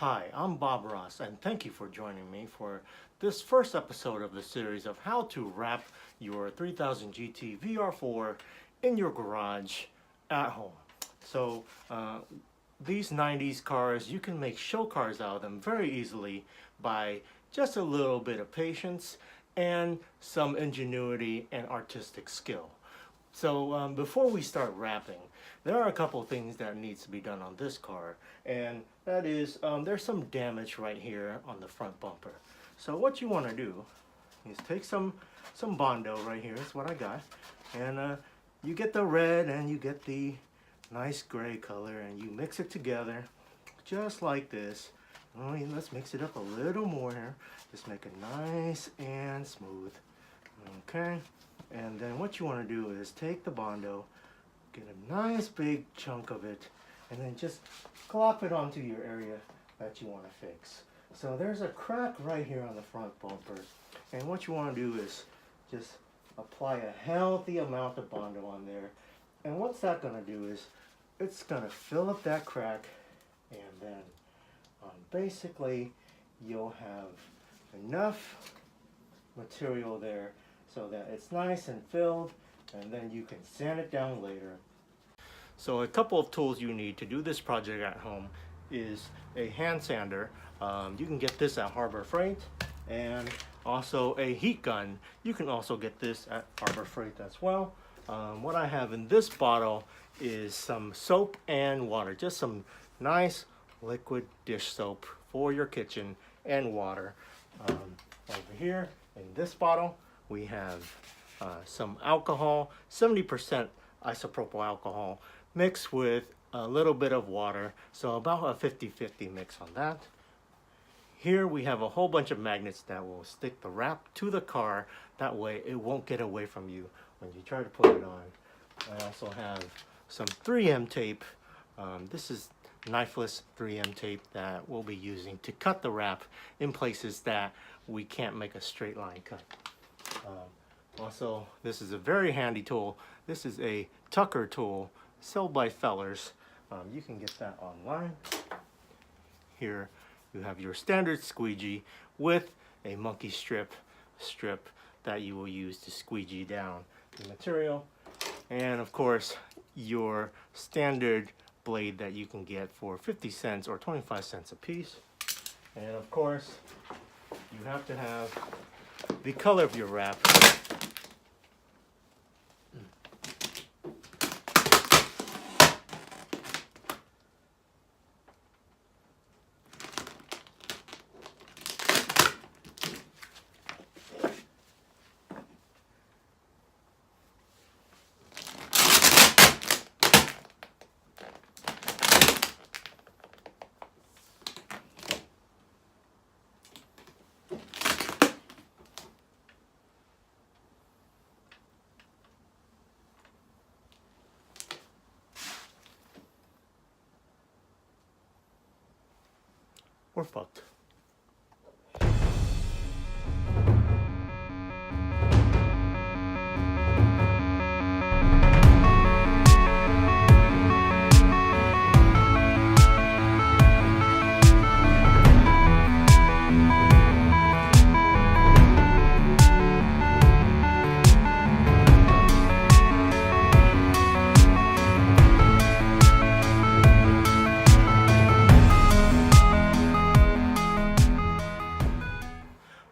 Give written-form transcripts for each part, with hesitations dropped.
Hi, I'm Bob Ross, and thank you for joining me for this first episode of the series of how to wrap your 3000 GT VR4 in your garage at home. So these 90s cars, you can make show cars out of them very easily by just a little bit of patience and some ingenuity and artistic skill. So before we start wrapping, there are a couple of things that needs to be done on this car, and that is there's some damage right here on the front bumper. So what you want to do is take some Bondo right here. That's what I got, and you get the red and you get the nice gray color, and you mix it together just like this. Let's mix it up a little more here. Just make it nice and smooth. Okay. And then what you want to do is take the Bondo, get a nice big chunk of it, and then just clop it onto your area that you want to fix. So there's a crack right here on the front bumper, and what you want to do is just apply a healthy amount of Bondo on there. And what's that going to do is it's going to fill up that crack, and then basically you'll have enough material there so that it's nice and filled, and then you can sand it down later. So a couple of tools you need to do this project at home is a hand sander. You can get this at Harbor Freight, and also a heat gun. You can also get this at Harbor Freight as well. What I have in this bottle is some soap and water, just some nice liquid dish soap for your kitchen and water. Over here in this bottle we have some alcohol, 70% isopropyl alcohol mixed with a little bit of water, so about a 50-50 mix on that. Here we have a whole bunch of magnets that will stick the wrap to the car, that way it won't get away from you when you try to put it on. I also have some 3M tape. This is knifeless 3M tape that we'll be using to cut the wrap in places that we can't make a straight line cut. Also, this is a very handy tool. This is a Tucker tool sold by Fellers. You can get that online. Here you have your standard squeegee with a monkey strip that you will use to squeegee down the material, and of course your standard blade that you can get for 50 cents or 25 cents a piece. And of course you have to have the color of your wrap. We're fucked.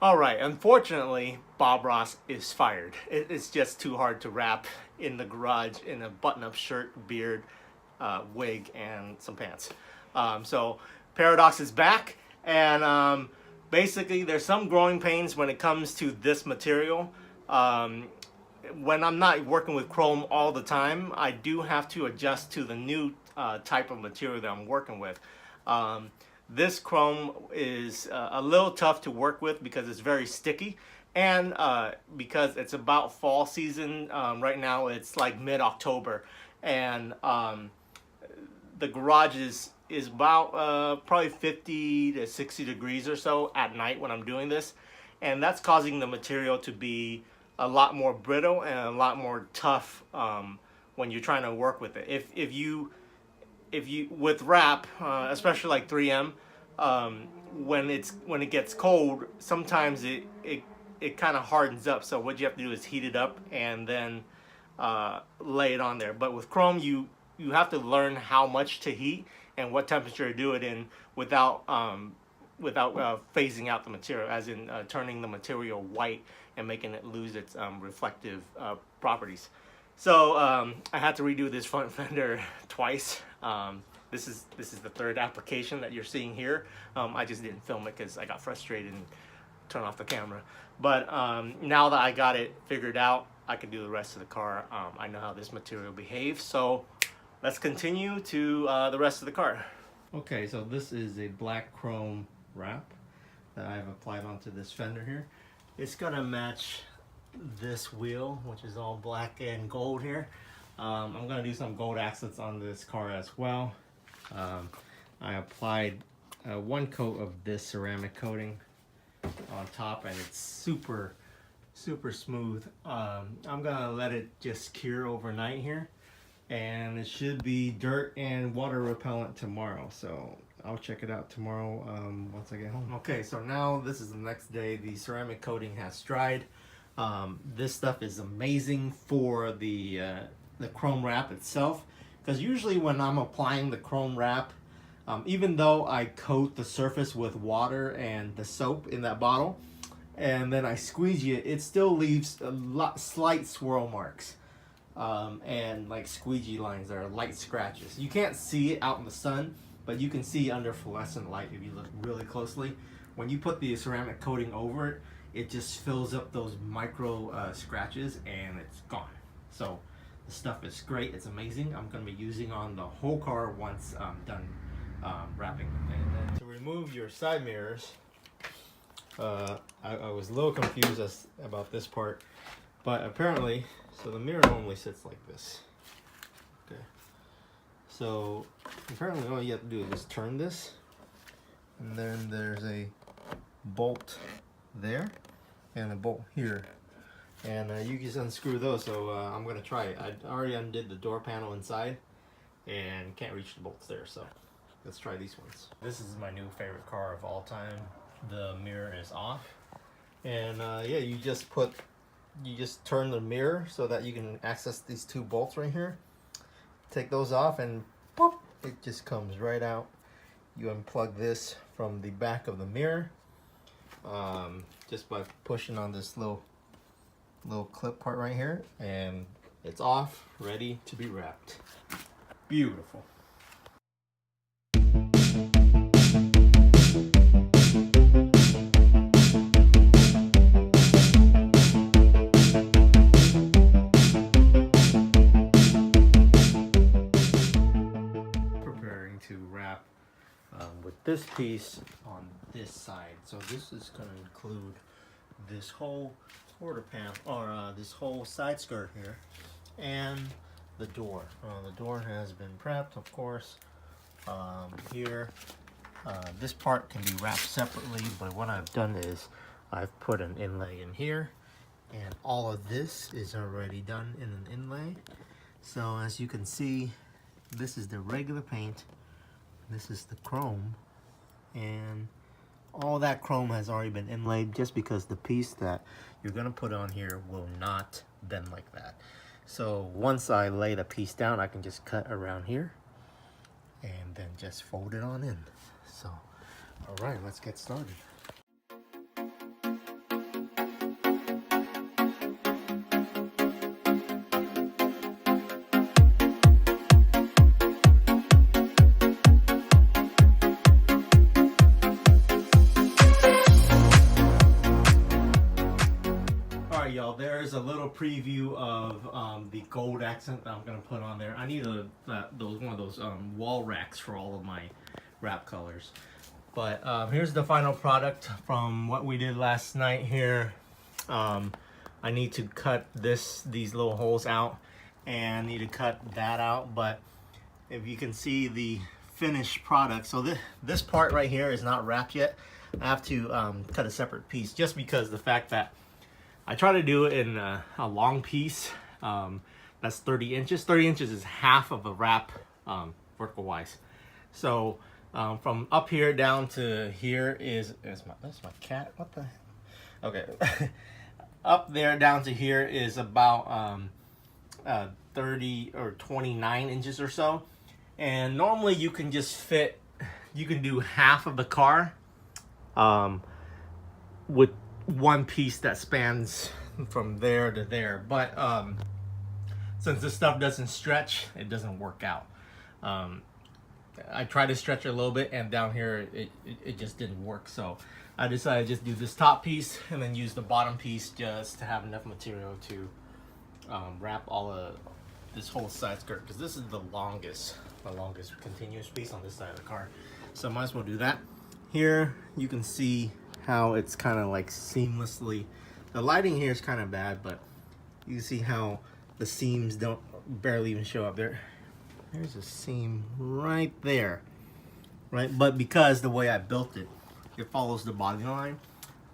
Alright, unfortunately, Bob Ross is fired. It's just too hard to wrap in the garage in a button-up shirt, beard, wig, and some pants. So Paradox is back, and basically there's some growing pains when it comes to this material. When I'm not working with chrome all the time, I do have to adjust to the new type of material that I'm working with. This chrome is a little tough to work with because it's very sticky, and because it's about fall season. Right now it's like mid-October, and the garage is about probably 50 to 60 degrees or so at night when I'm doing this, and that's causing the material to be a lot more brittle and a lot more tough when you're trying to work with it. If you with wrap, especially like 3M, when it gets cold, sometimes it kind of hardens up. So what you have to do is heat it up and then lay it on there. But with chrome, you have to learn how much to heat and what temperature to do it in without phasing out the material, as in turning the material white and making it lose its reflective properties. So I had to redo this front fender twice. This is the third application that you're seeing here. I just didn't film it because I got frustrated and turned off the camera. But now that I got it figured out, I can do the rest of the car. I know how this material behaves. So let's continue to the rest of the car. Okay, so this is a black chrome wrap that I've applied onto this fender here. It's gonna match this wheel, which is all black and gold here. I'm gonna do some gold accents on this car as well. I applied one coat of this ceramic coating on top, and it's super smooth. I'm gonna let it just cure overnight here, and it should be dirt and water repellent tomorrow, so I'll check it out tomorrow once I get home. Okay, so now this is the next day. The ceramic coating has dried. This stuff is amazing for the chrome wrap itself, because usually when I'm applying the chrome wrap, even though I coat the surface with water and the soap in that bottle and then I squeegee it, it still leaves slight swirl marks and like squeegee lines that are light scratches. You can't see it out in the sun, but you can see under fluorescent light if you look really closely. When you put the ceramic coating over it, it just fills up those micro scratches and it's gone. So the stuff is great. It's amazing. I'm going to be using on the whole car once I'm done wrapping. And then to remove your side mirrors, I was a little confused about this part, but apparently, so the mirror normally sits like this. Okay. So apparently all you have to do is just turn this, and then there's a bolt there and a bolt here, and you just unscrew those. So I'm gonna try it. I already undid the door panel inside and can't reach the bolts there, so let's try these ones. This is my new favorite car of all time. The mirror is off, and yeah, you just turn the mirror so that you can access these two bolts right here. Take those off and pop, it just comes right out. You unplug this from the back of the mirror just by pushing on this little clip part right here, and it's off, ready to be wrapped. Beautiful. To wrap with this piece on this side. So this is going to include this whole quarter panel, or this whole side skirt here, and the door. The door has been prepped, of course. Here, this part can be wrapped separately, but what I've done is I've put an inlay in here, and all of this is already done in an inlay. So as you can see, this is the regular paint. This is the chrome, and all that chrome has already been inlaid, just because the piece that you're gonna put on here will not bend like that. So once I lay the piece down, I can just cut around here and then just fold it on in. So, all right, let's get started. Y'all, there's a little preview of the gold accent that I'm gonna put on there. I need one of those wall racks for all of my wrap colors. But here's the final product from what we did last night here. I need to cut these little holes out, and need to cut that out. But if you can see the finished product, so this part right here is not wrapped yet. I have to cut a separate piece, just because the fact that I try to do it in a long piece. That's 30 inches. 30 inches is half of a wrap vertical wise. So From up here down to here that's my cat. What the? Okay. Up there down to here is about 30 or 29 inches or so. And normally you can do half of the car with one piece that spans from there to there. But since this stuff doesn't stretch, it doesn't work out. I tried to stretch it a little bit, and down here it just didn't work. So I decided to just do this top piece and then use the bottom piece just to have enough material to wrap all of this whole side skirt, because this is the longest continuous piece on this side of the car. So I might as well do that. Here you can see how it's kind of like seamlessly, the lighting here is kind of bad, but you can see how the seams don't barely even show up there. There's a seam right there, right? But because the way I built it, it follows the body line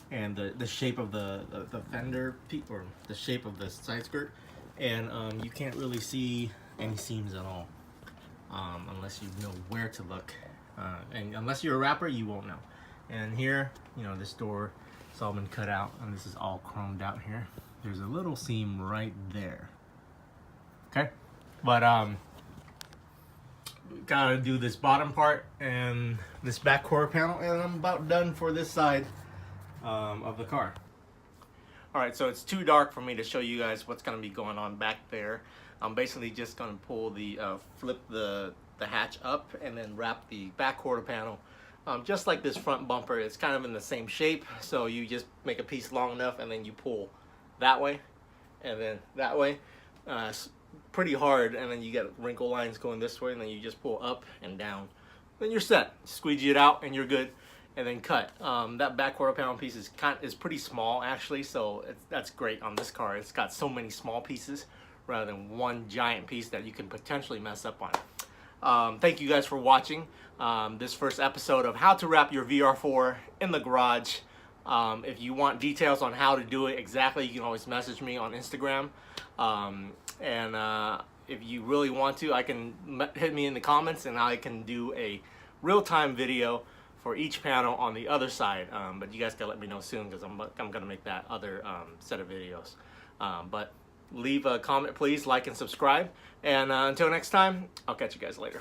and the shape of the fender or the shape of the side skirt, and you can't really see any seams at all unless you know where to look, and unless you're a rapper, you won't know. And here, you know, this door, it's all been cut out, and this is all chromed out here. There's a little seam right there. Okay, but gotta do this bottom part and this back quarter panel, and I'm about done for this side of the car. Alright, so it's too dark for me to show you guys what's going to be going on back there. I'm basically just going to pull flip the hatch up and then wrap the back quarter panel. Just like this front bumper, it's kind of in the same shape, so you just make a piece long enough and then you pull that way and then that way. Pretty hard, and then you get wrinkle lines going this way, and then you just pull up and down. Then you're set. Squeegee it out and you're good, and then cut. That back quarter panel piece is pretty small actually, so that's great on this car. It's got so many small pieces rather than one giant piece that you can potentially mess up on. Thank you guys for watching this first episode of how to wrap your VR4 in the garage. If you want details on how to do it exactly, you can always message me on Instagram. If you really want to, I can hit me in the comments and I can do a real-time video for each panel on the other side. But you guys gotta let me know soon, because I'm gonna make that other set of videos. But leave a comment, please, like and subscribe. And until next time, I'll catch you guys later.